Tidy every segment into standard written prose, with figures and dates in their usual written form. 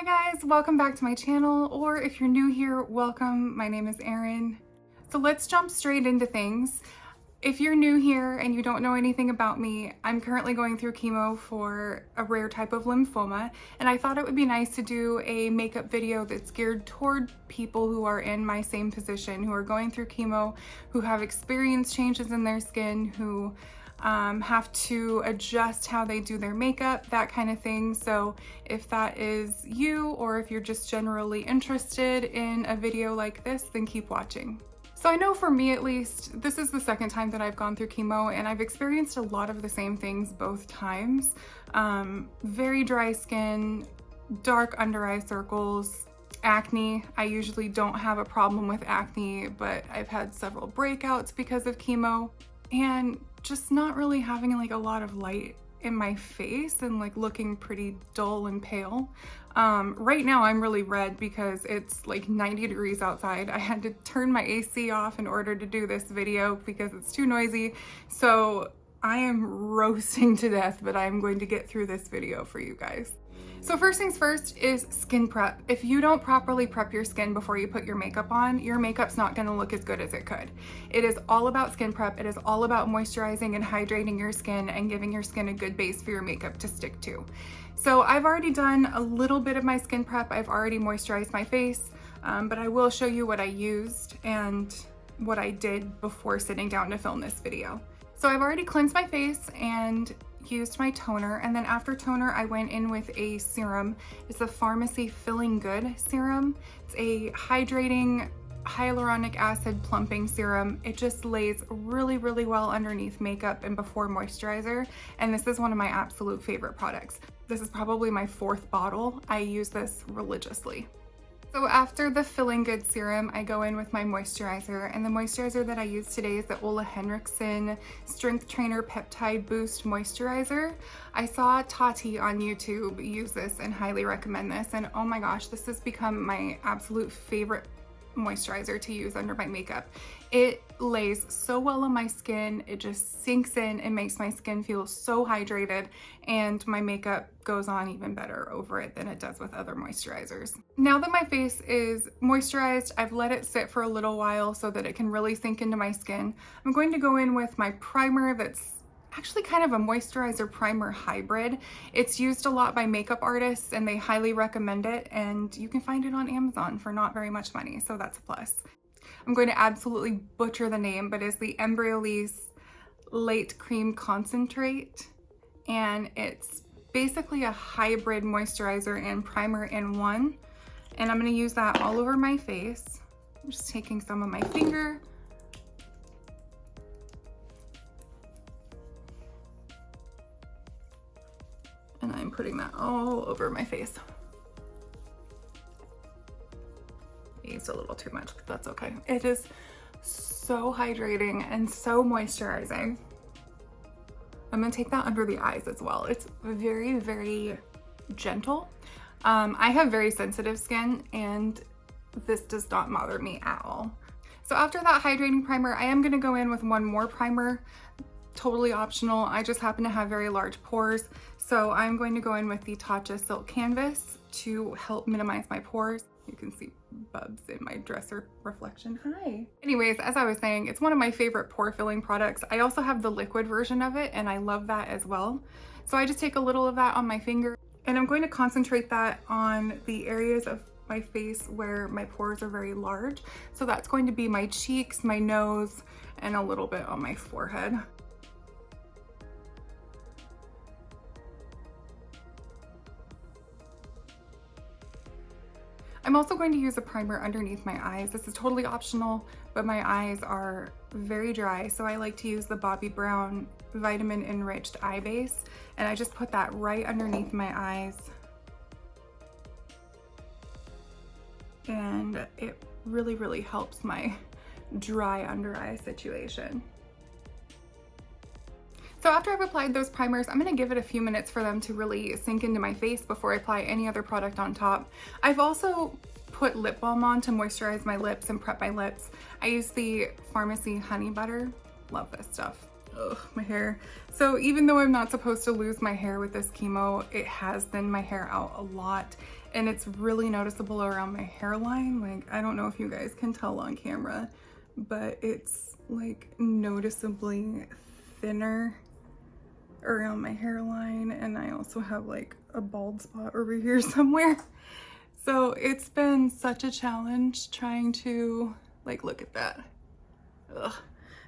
Hi guys, welcome back to my channel, or if you're new here, welcome. My name is Erin. So let's jump straight into things. If you're new here and you don't know anything about me, I'm currently going through chemo for a rare type of lymphoma, and I thought it would be nice to do a makeup video that's geared toward people who are in my same position, who are going through chemo, who have experienced changes in their skin, who have to adjust how they do their makeup, that kind of thing. So if that is you, or if you're just generally interested in a video like this, then keep watching. So I know for me at least, this is the second time that I've gone through chemo, and I've experienced a lot of the same things both times. Very dry skin, dark under eye circles, acne. I usually don't have a problem with acne, but I've had several breakouts because of chemo, and just not really having like a lot of light in my face and like looking pretty dull and pale. Right now I'm really red because it's like 90 degrees outside. I had to turn my AC off in order to do this video because it's too noisy. So I am roasting to death, but I'm going to get through this video for you guys. So first things first is skin prep. If you don't properly prep your skin before you put your makeup on, your makeup's not gonna look as good as it could. It is all about skin prep. It is all about moisturizing and hydrating your skin and giving your skin a good base for your makeup to stick to. So I've already done a little bit of my skin prep. I've already moisturized my face, but I will show you what I used and what I did before sitting down to film this video. So I've already cleansed my face and used my toner, and then after toner I went in with a serum. It's a Pharmacy Feeling Good serum. It's a hydrating hyaluronic acid plumping serum. It just lays really well underneath makeup and before moisturizer, and this is one of my absolute favorite products. This is probably my 4th bottle. I use this religiously. So after the Feeling Good serum, I go in with my moisturizer, and the moisturizer that I use today is the Ole Henriksen Strength Trainer Peptide Boost Moisturizer. I saw Tati on YouTube use this and highly recommend this, and oh my gosh, this has become my absolute favorite moisturizer to use under my makeup. It lays so well on my skin, it just sinks in and makes my skin feel so hydrated, and my makeup goes on even better over it than it does with other moisturizers. Now that my face is moisturized, I've let it sit for a little while so that it can really sink into my skin. I'm going to go in with my primer that's actually kind of a moisturizer primer hybrid. It's used a lot by makeup artists and they highly recommend it, and you can find it on Amazon for not very much money, so that's a plus. I'm going to absolutely butcher the name, but it's the Embryolisse Late Cream Concentrate, and it's basically a hybrid moisturizer and primer in one, and I'm going to use that all over my face. I'm just taking some of my finger, and I'm putting that all over my face. I used a little too much, but that's okay. It is so hydrating and so moisturizing. I'm gonna take that under the eyes as well. It's very gentle. I have very sensitive skin, and this does not bother me at all. So after that hydrating primer, I am gonna go in with one more primer. Totally optional. I just happen to have very large pores, so I'm going to go in with the Tatcha Silk Canvas to help minimize my pores. You can see bubs in my dresser reflection. Hi. Anyways, as I was saying, it's one of my favorite pore filling products. I also have the liquid version of it, and I love that as well. So I just take a little of that on my finger, and I'm going to concentrate that on the areas of my face where my pores are very large. So that's going to be my cheeks, my nose, and a little bit on my forehead. I'm also going to use a primer underneath my eyes. This is totally optional, but my eyes are very dry, so I like to use the Bobbi Brown Vitamin Enriched Eye Base, and I just put that right underneath my eyes, and it really helps my dry under eye situation. So after I've applied those primers, I'm gonna give it a few minutes for them to really sink into my face before I apply any other product on top. I've also put lip balm on to moisturize my lips and prep my lips. I use the Pharmacy Honey Butter. Love this stuff. Ugh, my hair. So even though I'm not supposed to lose my hair with this chemo, it has thinned my hair out a lot, and it's really noticeable around my hairline. Like, I don't know if you guys can tell on camera, but it's like noticeably thinner around my hairline, and I also have like a bald spot over here somewhere. So it's been such a challenge trying to, like, look at that. Ugh.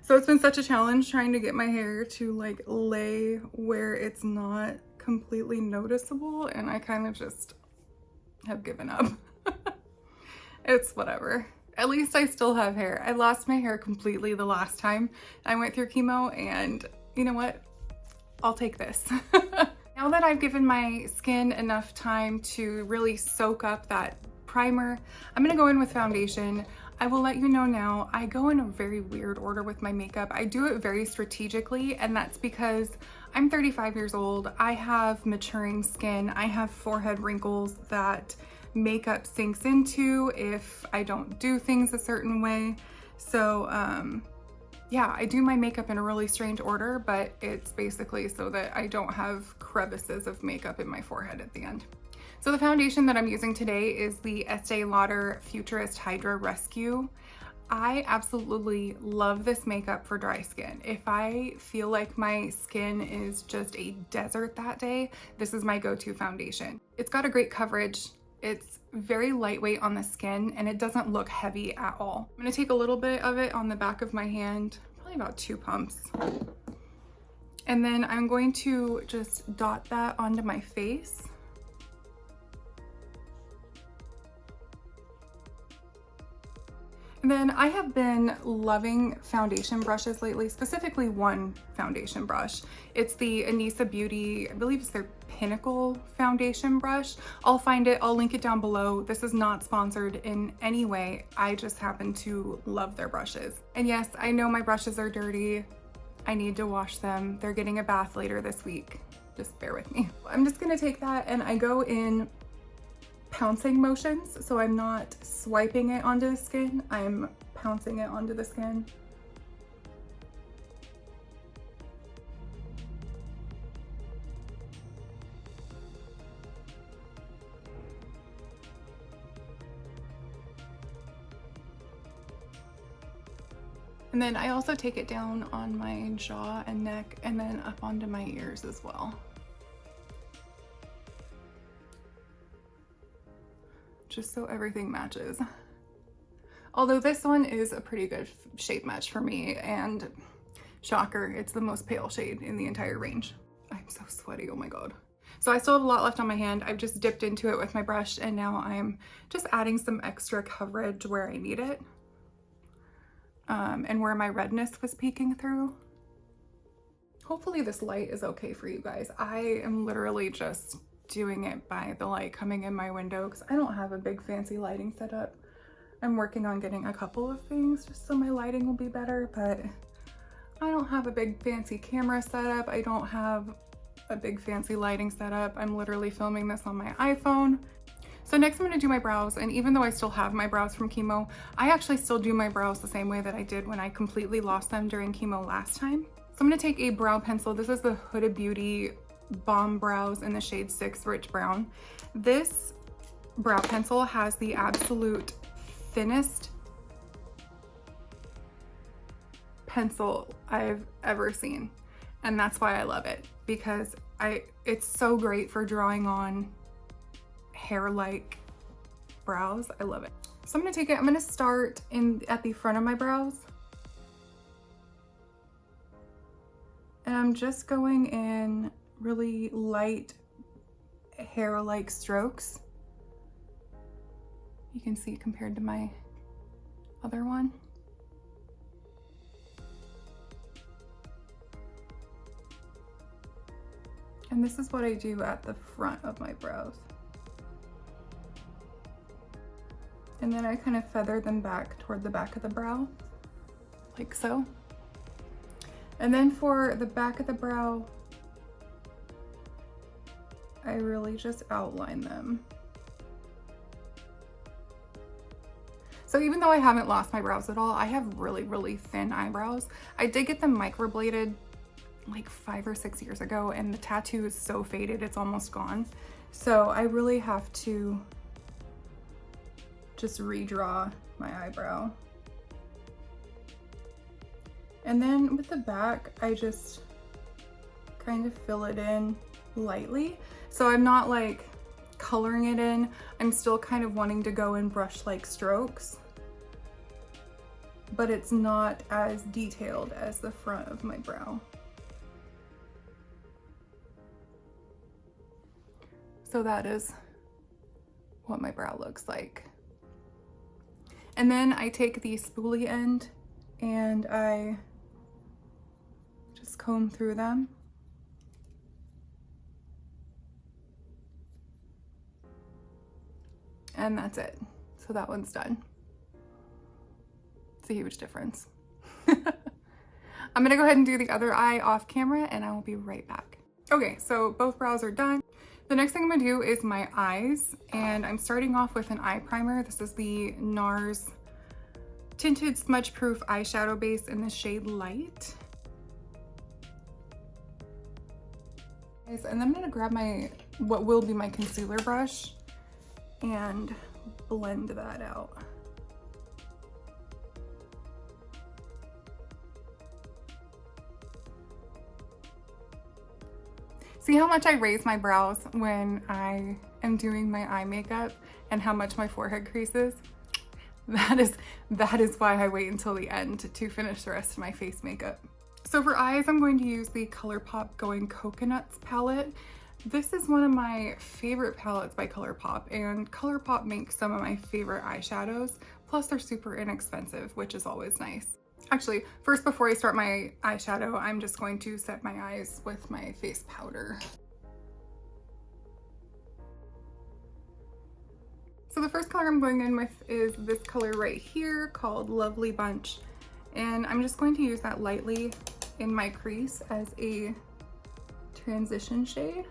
So it's been such a challenge trying to get my hair to like lay where it's not completely noticeable, and I kind of just have given up. It's whatever. At least I still have hair. I lost my hair completely the last time I went through chemo, and you know what? I'll take this. Now that I've given my skin enough time to really soak up that primer, I'm gonna go in with foundation. I will let you know now, I go in a very weird order with my makeup. I do it very strategically, and that's because I'm 35 years old. I have maturing skin. I have forehead wrinkles that makeup sinks into if I don't do things a certain way. So yeah, I do my makeup in a really strange order, but it's basically so that I don't have crevices of makeup in my forehead at the end. So the foundation that I'm using today is the Estee Lauder Futurist Hydra Rescue. I absolutely love this makeup for dry skin. If I feel like my skin is just a desert that day, this is my go-to foundation. It's got a great coverage. It's very lightweight on the skin, and it doesn't look heavy at all. I'm gonna take a little bit of it on the back of my hand, probably about 2 pumps. And then I'm going to just dot that onto my face. And then I have been loving foundation brushes lately, specifically one foundation brush. It's the Anissa Beauty, I believe it's their Pinnacle foundation brush. I'll find it, I'll link it down below. This is not sponsored in any way. I just happen to love their brushes. And yes, I know my brushes are dirty. I need to wash them. They're getting a bath later this week. Just bear with me. I'm just gonna take that and I go in pouncing motions, so I'm not swiping it onto the skin, I'm pouncing it onto the skin. And then I also take it down on my jaw and neck, and then up onto my ears as well. Just so everything matches. Although this one is a pretty good shade match for me, and shocker, it's the most pale shade in the entire range. I'm so sweaty, oh my God. So I still have a lot left on my hand. I've just dipped into it with my brush, and now I'm just adding some extra coverage where I need it. And where my redness was peeking through. Hopefully this light is okay for you guys. I am literally just doing it by the light coming in my window because I don't have a big fancy lighting setup. I'm working on getting a couple of things just so my lighting will be better, but I don't have a big fancy camera setup. I don't have a big fancy lighting setup. I'm literally filming this on my iPhone. So next I'm gonna do my brows, and even though I still have my brows from chemo, I actually still do my brows the same way that I did when I completely lost them during chemo last time. So I'm gonna take a brow pencil. This is the Huda Beauty Balm Brows in the shade 6 Rich Brown. This brow pencil has the absolute thinnest pencil I've ever seen. And that's why I love it, because it's so great for drawing on hair-like brows. I love it. So I'm gonna take it, I'm gonna start at the front of my brows. And I'm just going in really light hair-like strokes. You can see compared to my other one. And this is what I do at the front of my brows. And then I kind of feather them back toward the back of the brow, like so. And then for the back of the brow, I really just outline them. So even though I haven't lost my brows at all, I have really, really thin eyebrows. I did get them microbladed like 5 or 6 years ago, and the tattoo is so faded, it's almost gone. So I really have to just redraw my eyebrow. And then with the back, I just kind of fill it in lightly. So I'm not like coloring it in. I'm still kind of wanting to go in brush-like strokes, but it's not as detailed as the front of my brow. So that is what my brow looks like. And then I take the spoolie end and I just comb through them. And that's it. So that one's done. It's a huge difference. I'm gonna go ahead and do the other eye off camera and I will be right back. Okay, so both brows are done. The next thing I'm gonna do is my eyes, and I'm starting off with an eye primer. This is the NARS Tinted Smudge Proof Eyeshadow Base in the shade Light. And then I'm gonna grab my, what will be my concealer brush, and blend that out. See how much I raise my brows when I am doing my eye makeup and how much my forehead creases? That is why I wait until the end to finish the rest of my face makeup. So for eyes, I'm going to use the ColourPop Going Coconuts palette. This is one of my favorite palettes by ColourPop, and ColourPop makes some of my favorite eyeshadows. Plus they're super inexpensive, which is always nice. Actually, first before I start my eyeshadow, I'm just going to set my eyes with my face powder. So the first color I'm going in with is this color right here called Lovely Bunch. And I'm just going to use that lightly in my crease as a transition shade.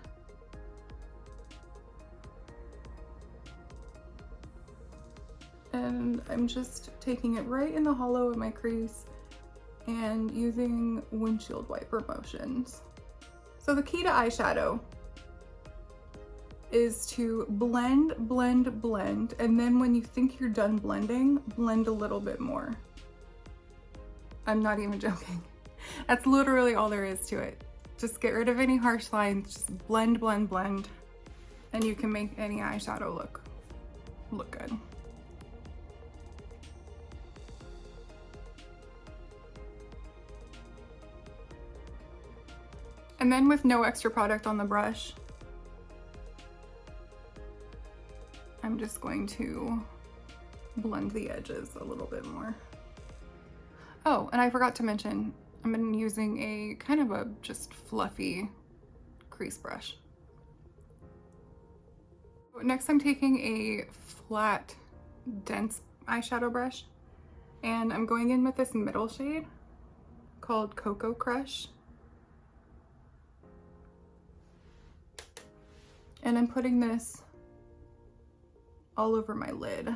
And I'm just taking it right in the hollow of my crease and using windshield wiper motions. So the key to eyeshadow is to blend, blend, blend, and then when you think you're done blending, blend a little bit more. I'm not even joking. That's literally all there is to it. Just get rid of any harsh lines, just blend, blend, blend, and you can make any eyeshadow look good. And then with no extra product on the brush, I'm just going to blend the edges a little bit more. Oh, and I forgot to mention, I'm using a kind of a just fluffy crease brush. Next, I'm taking a flat, dense eyeshadow brush, and I'm going in with this middle shade called Cocoa Crush. And I'm putting this all over my lid.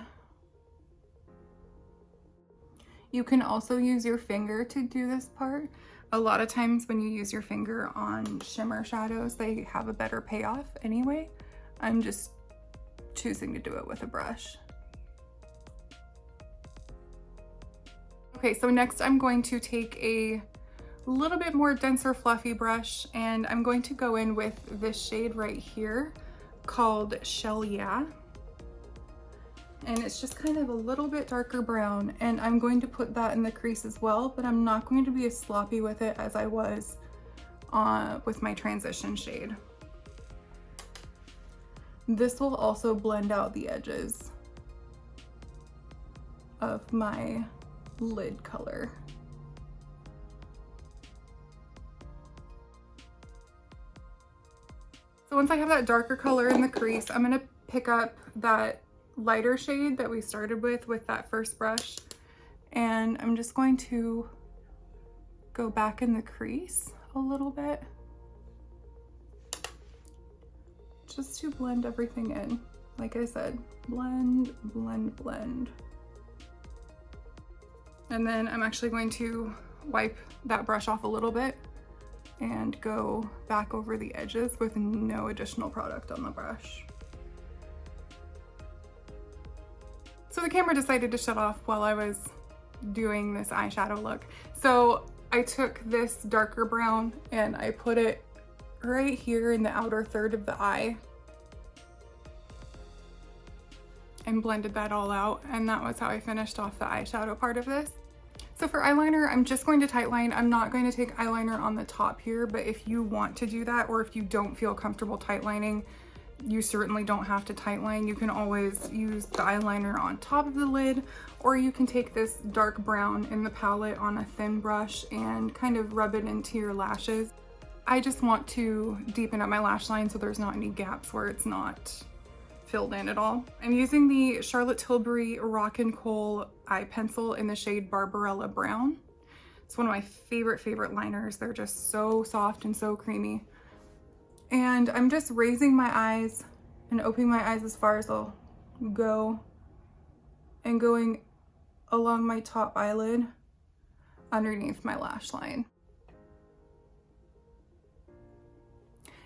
You can also use your finger to do this part. A lot of times when you use your finger on shimmer shadows, they have a better payoff anyway. I'm just choosing to do it with a brush. Okay, so next I'm going to take a little bit more denser fluffy brush, and I'm going to go in with this shade right here called Shell Yeah. And it's just kind of a little bit darker brown, and I'm going to put that in the crease as well, but I'm not going to be as sloppy with it as I was with my transition shade. This will also blend out the edges of my lid color. So once I have that darker color in the crease, I'm gonna pick up that lighter shade that we started with that first brush, and I'm just going to go back in the crease a little bit just to blend everything in. Like I said, blend, blend, blend. And then I'm actually going to wipe that brush off a little bit and go back over the edges with no additional product on the brush. So the camera decided to shut off while I was doing this eyeshadow look. So I took this darker brown and I put it right here in the outer third of the eye and blended that all out, and that was how I finished off the eyeshadow part of this. So for eyeliner, I'm just going to tightline. I'm not going to take eyeliner on the top here, but if you want to do that, or if you don't feel comfortable tightlining, you certainly don't have to tightline. You can always use the eyeliner on top of the lid, or you can take this dark brown in the palette on a thin brush and kind of rub it into your lashes. I just want to deepen up my lash line so there's not any gaps where it's not filled in at all. I'm using the Charlotte Tilbury Rock and Coal eye pencil in the shade Barbarella Brown. It's one of my favorite liners. They're just so soft and so creamy. And I'm just raising my eyes and opening my eyes as far as I'll go and going along my top eyelid underneath my lash line.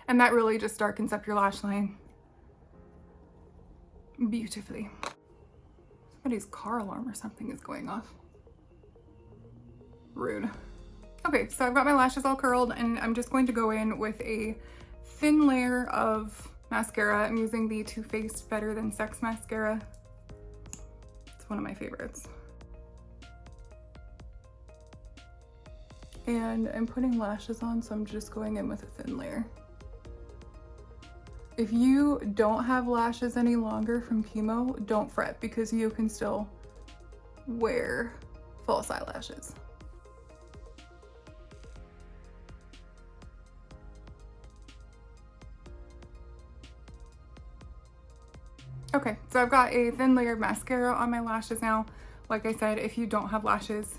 And that really just darkens up your lash line beautifully. Somebody's car alarm or something is going off. Rude. Okay, so I've got my lashes all curled and I'm just going to go in with a thin layer of mascara. I'm using the Too Faced Better Than Sex mascara. It's one of my favorites. And I'm putting lashes on, so I'm just going in with a thin layer. If you don't have lashes any longer from chemo, don't fret, because you can still wear false eyelashes. Okay, so I've got a thin layer of mascara on my lashes now. Like I said, if you don't have lashes,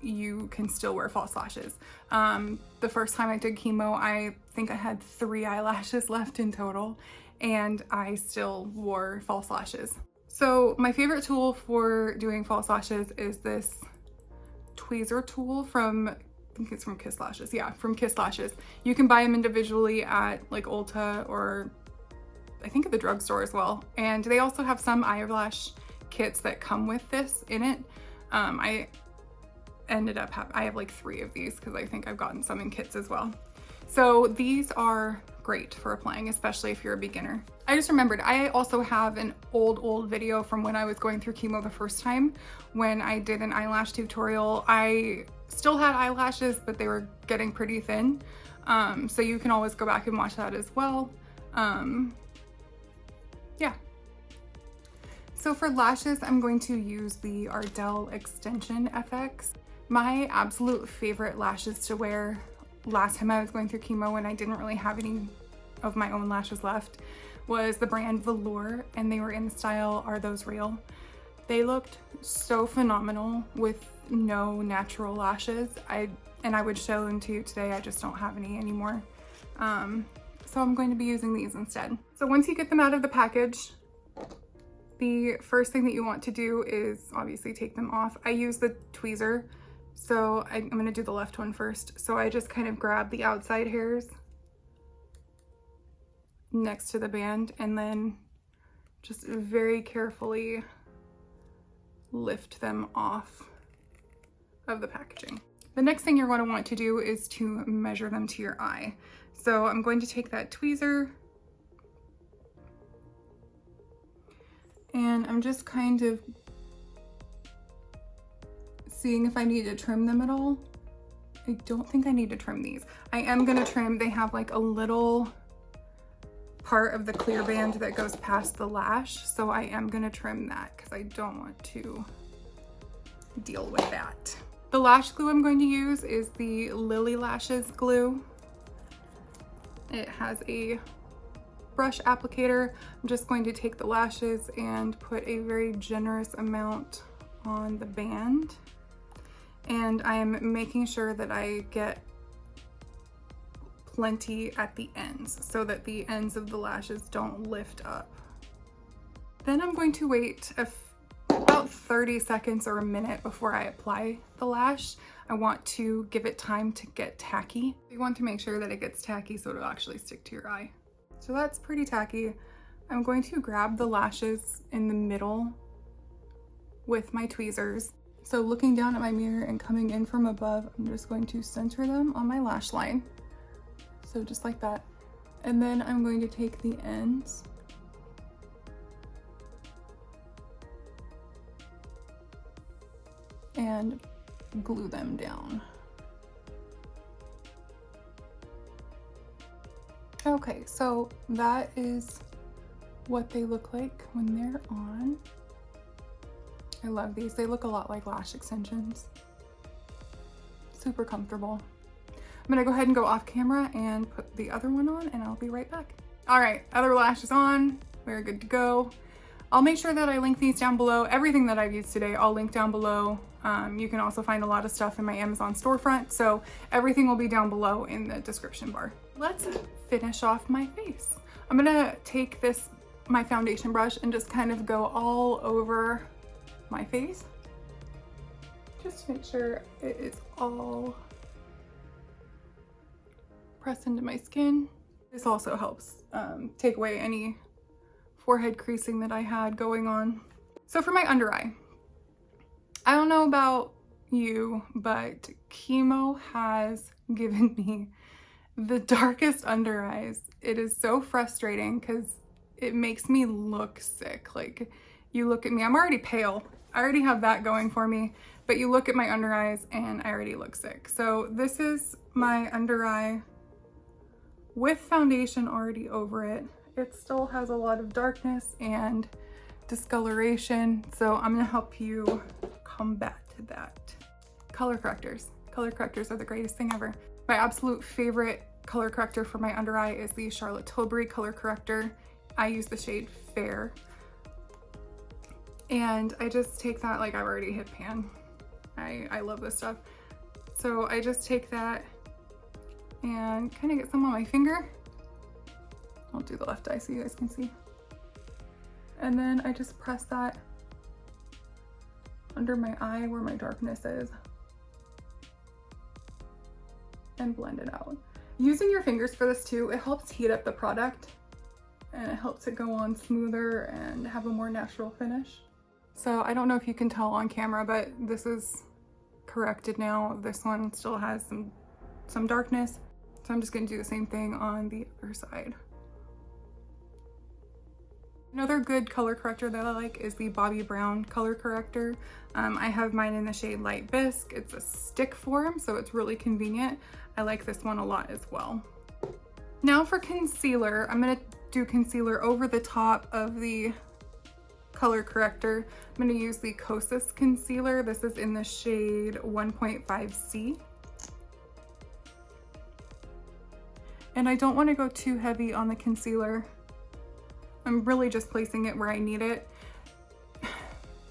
you can still wear false lashes. The first time I did chemo, I think I had 3 eyelashes left in total, and I still wore false lashes. So my favorite tool for doing false lashes is this tweezer tool from, I think it's from Kiss Lashes. Yeah, from Kiss Lashes. You can buy them individually at like Ulta or I think at the drugstore as well. And they also have some eyelash kits that come with this in it. I ended up I have like 3 of these because I think I've gotten some in kits as well. So these are great for applying, especially if you're a beginner. I just remembered I also have an old video from when I was going through chemo the first time when I did an eyelash tutorial. I still had eyelashes, but they were getting pretty thin. So you can always go back and watch that as well. Yeah. So for lashes, I'm going to use the Ardell Extension FX. My absolute favorite lashes to wear last time I was going through chemo when I didn't really have any of my own lashes left was the brand Velour, and they were in the style Are Those Real? They looked so phenomenal with no natural lashes. I would show them to you today. I just don't have any anymore. So I'm going to be using these instead. So once you get them out of the package, the first thing that you want to do is obviously take them off. I use the tweezer, so I'm gonna do the left one first. So I just kind of grab the outside hairs next to the band and then just very carefully lift them off of the packaging. The next thing you're going to want to do is to measure them to your eye. So I'm going to take that tweezer and I'm just kind of seeing if I need to trim them at all. I don't think I need to trim these. I am going to trim, they have like a little part of the clear band that goes past the lash, so I am going to trim that because I don't want to deal with that. The lash glue I'm going to use is the Lily Lashes glue. It has a brush applicator. I'm just going to take the lashes and put a very generous amount on the band. And I'm making sure that I get plenty at the ends so that the ends of the lashes don't lift up. Then I'm going to wait about about 30 seconds or a minute before I apply the lash. I want to give it time to get tacky. You want to make sure that it gets tacky so it'll actually stick to your eye. So that's pretty tacky. I'm going to grab the lashes in the middle with my tweezers. So looking down at my mirror and coming in from above, I'm just going to center them on my lash line. So just like that. And then I'm going to take the ends and glue them down. Okay, so that is what they look like when they're on. I love these. They look a lot like lash extensions. Super comfortable. I'm gonna go ahead and go off camera and put the other one on, and I'll be right back. All right, other lash is on. We're good to go. I'll make sure that I link these down below. Everything that I've used today, I'll link down below. You can also find a lot of stuff in my Amazon storefront, so everything will be down below in the description bar. Let's finish off my face. I'm gonna take my foundation brush and just kind of go all over my face, just to make sure it is all pressed into my skin. This also helps take away any forehead creasing that I had going on. So for my under eye, I don't know about you, but Chemo has given me the darkest under eyes. It is so frustrating because it makes me look sick. Like, you look at me, I'm already pale. I already have that going for me, but you look at my under eyes and I already look sick. So this is my under eye with foundation already over it. It still has a lot of darkness and discoloration, so I'm gonna help you combat that. Color correctors. Color correctors are the greatest thing ever. My absolute favorite color corrector for my under eye is the Charlotte Tilbury color corrector. I use the shade Fair. And I just take that, like, I've already hit pan. I love this stuff. So I just take that and kind of get some on my finger. I'll do the left eye so you guys can see. And then I just press that under my eye where my darkness is and blend it out. Using your fingers for this too, it helps heat up the product and it helps it go on smoother and have a more natural finish. So I don't know if you can tell on camera, but this is corrected now. This one still has some darkness. So I'm just gonna do the same thing on the other side. Another good color corrector that I like is the Bobbi Brown color corrector. I have mine in the shade Light Bisque. It's a stick form, so it's really convenient. I like this one a lot as well. Now for concealer, I'm gonna do concealer over the top of the color corrector. I'm gonna use the Kosas concealer. This is in the shade 1.5C. And I don't wanna go too heavy on the concealer. I'm really just placing it where I need it.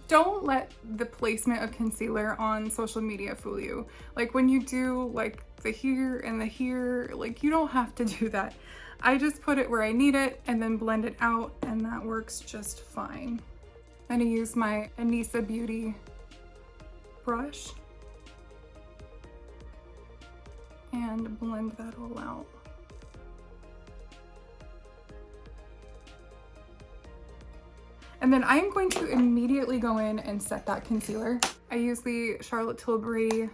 Don't let the placement of concealer on social media fool you. Like, when you do like the here and the here, like, you don't have to do that. I just put it where I need it and then blend it out, and that works just fine. I'm gonna use my Anissa Beauty brush and blend that all out. And then I'm going to immediately go in and set that concealer. I use the Charlotte Tilbury,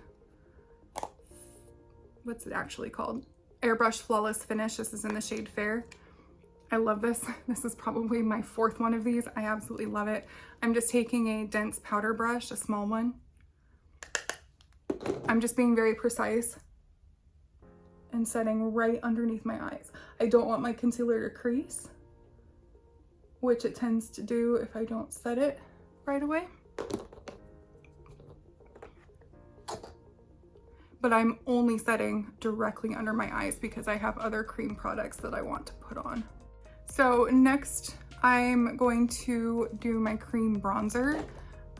what's it actually called? Airbrush Flawless Finish. This is in the shade Fair. I love this. This is probably my fourth one of these. I absolutely love it. I'm just taking a dense powder brush, a small one. I'm just being very precise and setting right underneath my eyes. I don't want my concealer to crease, which it tends to do if I don't set it right away. But I'm only setting directly under my eyes because I have other cream products that I want to put on. So next, I'm going to do my cream bronzer.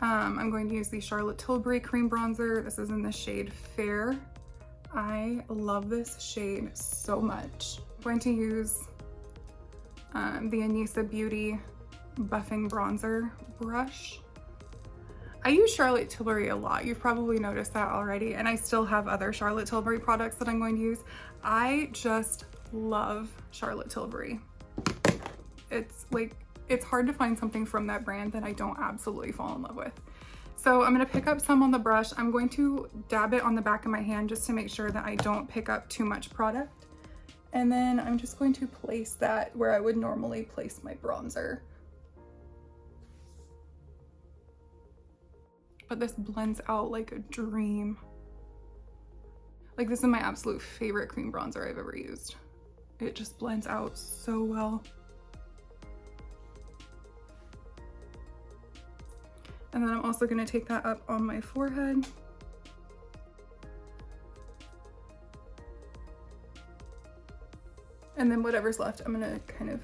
I'm going to use the Charlotte Tilbury cream bronzer. This is in the shade Fair. I love this shade so much. I'm going to use the Anissa Beauty buffing bronzer brush I use Charlotte Tilbury a lot. You've probably noticed that already. And I still have other Charlotte Tilbury products that I'm going to use. I just love Charlotte Tilbury. It's like, it's hard to find something from that brand that I don't absolutely fall in love with. So I'm gonna pick up some on the brush. I'm going to dab it on the back of my hand just to make sure that I don't pick up too much product. And then I'm just going to place that where I would normally place my bronzer. But this blends out like a dream. Like, this is my absolute favorite cream bronzer I've ever used. It just blends out so well. And then I'm also gonna take that up on my forehead. And then whatever's left, I'm gonna kind of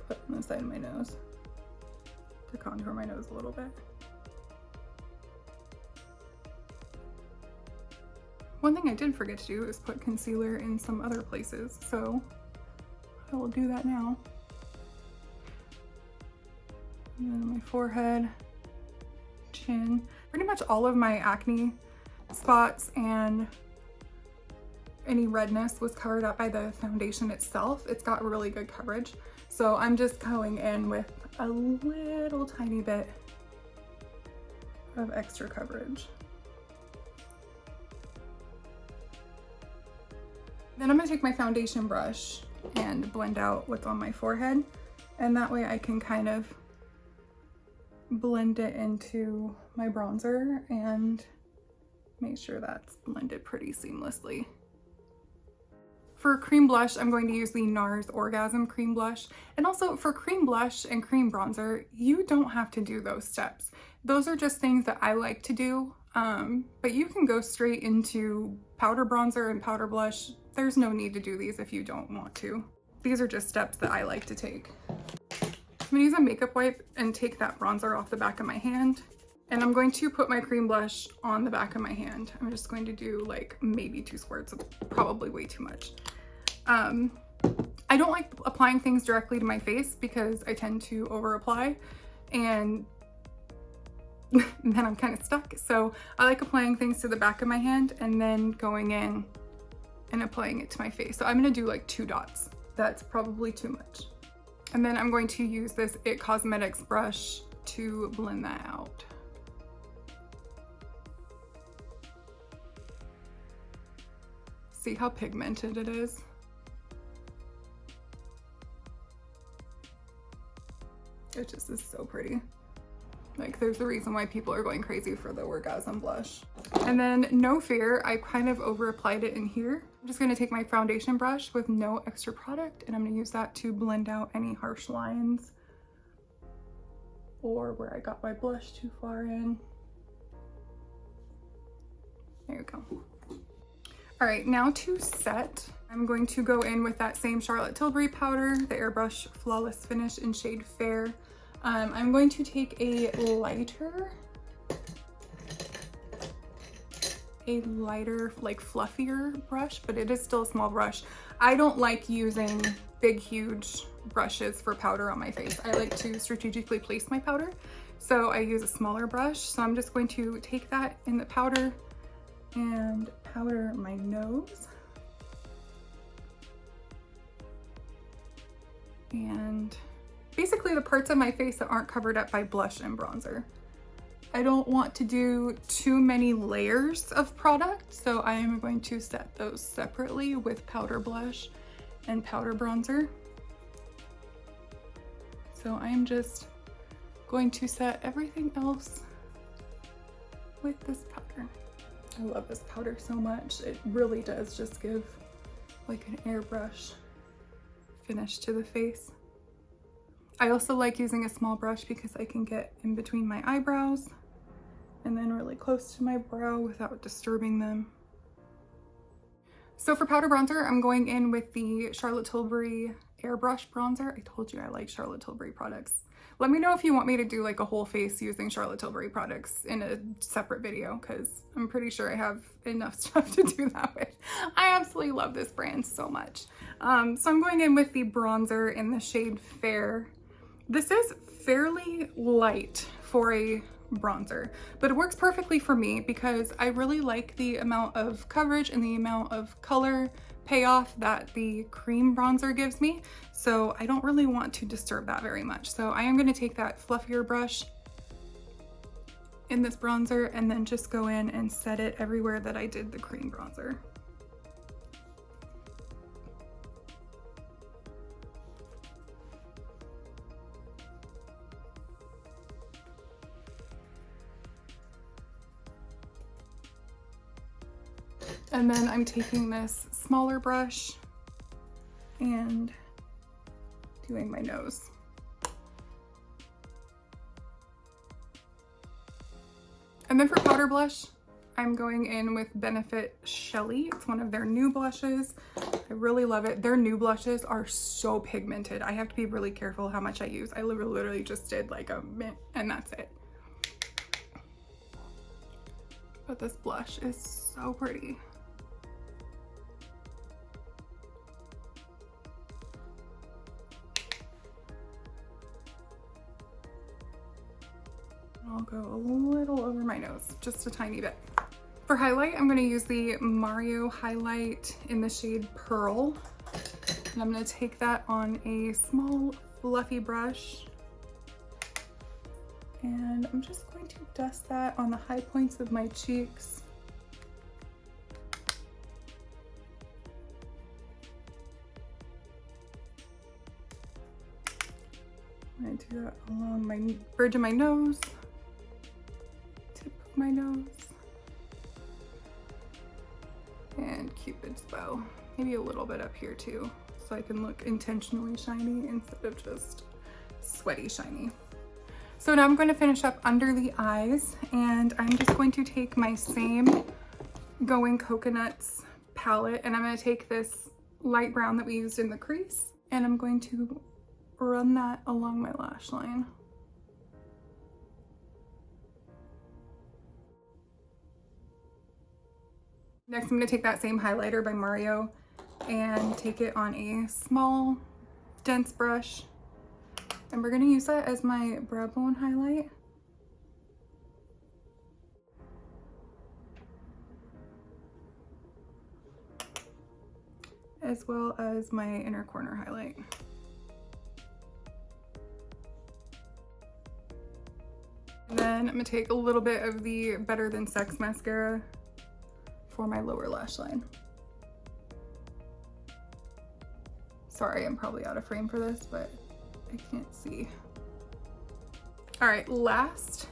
put on the side of my nose to contour my nose a little bit. One thing I did forget to do is put concealer in some other places, so I will do that now. And then my forehead, chin. Pretty much all of my acne spots and any redness was covered up by the foundation itself. It's got really good coverage. So I'm just going in with a little tiny bit of extra coverage. Then I'm gonna take my foundation brush and blend out what's on my forehead. And that way I can kind of blend it into my bronzer and make sure that's blended pretty seamlessly. For cream blush, I'm going to use the NARS Orgasm Cream Blush. And also for cream blush and cream bronzer, you don't have to do those steps. Those are just things that I like to do, but you can go straight into powder bronzer and powder blush. There's no need to do these if you don't want to. These are just steps that I like to take. I'm gonna use a makeup wipe and take that bronzer off the back of my hand. And I'm going to put my cream blush on the back of my hand. I'm just going to do like maybe 2 squirts, probably way too much. I don't like applying things directly to my face because I tend to over apply and then I'm kind of stuck. So I like applying things to the back of my hand and then going in and applying it to my face. So I'm gonna do like 2 dots. That's probably too much. And then I'm going to use this IT Cosmetics brush to blend that out. See how pigmented it is? It just is so pretty. Like, there's a reason why people are going crazy for the Orgasm blush. And then No Fear, I kind of over applied it in here. I'm just gonna take my foundation brush with no extra product and I'm gonna use that to blend out any harsh lines or where I got my blush too far in. There you go. All right, now to set, I'm going to go in with that same Charlotte Tilbury powder, the Airbrush Flawless Finish in shade Fair. I'm going to take a lighter, like fluffier brush, but it is still a small brush. I don't like using big, huge brushes for powder on my face. I like to strategically place my powder. So I use a smaller brush. So I'm just going to take that in the powder and powder my nose. And basically the parts of my face that aren't covered up by blush and bronzer. I don't want to do too many layers of product, so I am going to set those separately with powder blush and powder bronzer. So I'm just going to set everything else with this powder. I love this powder so much. It really does just give like an airbrush finish to the face. I also like using a small brush because I can get in between my eyebrows and then really close to my brow without disturbing them. So for powder bronzer, I'm going in with the Charlotte Tilbury Airbrush Bronzer. I told you I like Charlotte Tilbury products. Let me know if you want me to do like a whole face using Charlotte Tilbury products in a separate video, because I'm pretty sure I have enough stuff to do that with. I absolutely love this brand so much. So I'm going in with the bronzer in the shade Fair. This is fairly light for a bronzer, but it works perfectly for me because I really like the amount of coverage and the amount of color payoff that the cream bronzer gives me. So I don't really want to disturb that very much. So I am going to take that fluffier brush in this bronzer and then just go in and set it everywhere that I did the cream bronzer. And then I'm taking this smaller brush and doing my nose. And then for powder blush, I'm going in with Benefit Shelly. It's one of their new blushes. I really love it. Their new blushes are so pigmented. I have to be really careful how much I use. I literally just did like a mint and that's it. But this blush is so pretty. I'll go a little over my nose, just a tiny bit. For highlight, I'm going to use the Mario highlight in the shade Pearl. And I'm going to take that on a small fluffy brush. And I'm just going to dust that on the high points of my cheeks. I'm going to do that along my bridge of my nose. My nose and Cupid's bow, maybe a little bit up here too, so I can look intentionally shiny instead of just sweaty shiny. So now I'm going to finish up under the eyes, and I'm just going to take my same Going Coconuts palette, and I'm going to take this light brown that we used in the crease, and I'm going to run that along my lash line. Next, I'm going to take that same highlighter by Mario and take it on a small, dense brush. And we're going to use that as my brow bone highlight. As well as my inner corner highlight. And then I'm going to take a little bit of the Better Than Sex mascara for my lower lash line. Sorry, I'm probably out of frame for this, but I can't see. All right, last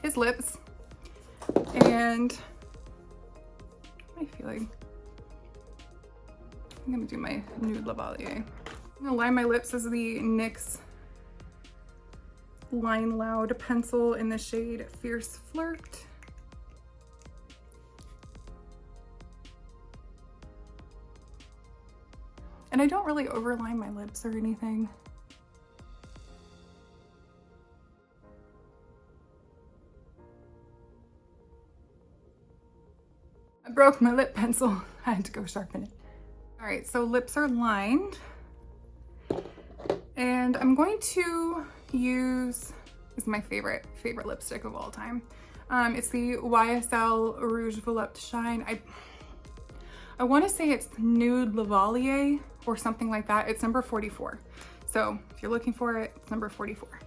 is lips. And what am I feeling? I'm gonna do my Nude Lavalier. I'm gonna line my lips as the NYX Line Loud pencil in the shade Fierce Flirt. And I don't really overline my lips or anything. I broke my lip pencil. I had to go sharpen it. All right, so lips are lined. And I'm going to use, this is my favorite lipstick of all time. It's the YSL Rouge Volupte Shine. I want to say it's Nude Lavalier or something like that. It's number 44. So if you're looking for it, it's number 44.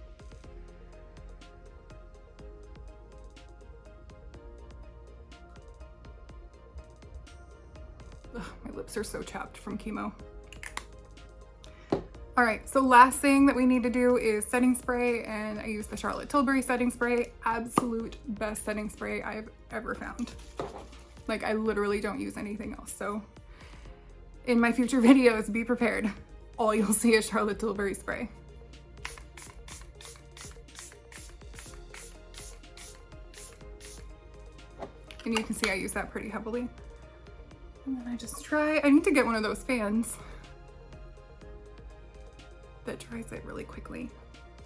Ugh, my lips are so chapped from chemo. All right, so last thing that we need to do is setting spray, and I use the Charlotte Tilbury setting spray. Absolute best setting spray I've ever found. Like, I literally don't use anything else. So in my future videos, be prepared. All you'll see is Charlotte Tilbury spray. And you can see I use that pretty heavily. And then I just try, I need to get one of those fans that dries it really quickly.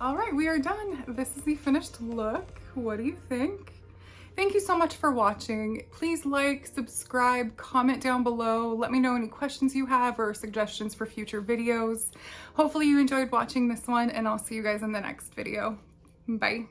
All right, we are done. This is the finished look. What do you think? Thank you so much for watching. Please like, subscribe, comment down below. Let me know any questions you have or suggestions for future videos. Hopefully you enjoyed watching this one, and I'll see you guys in the next video. Bye.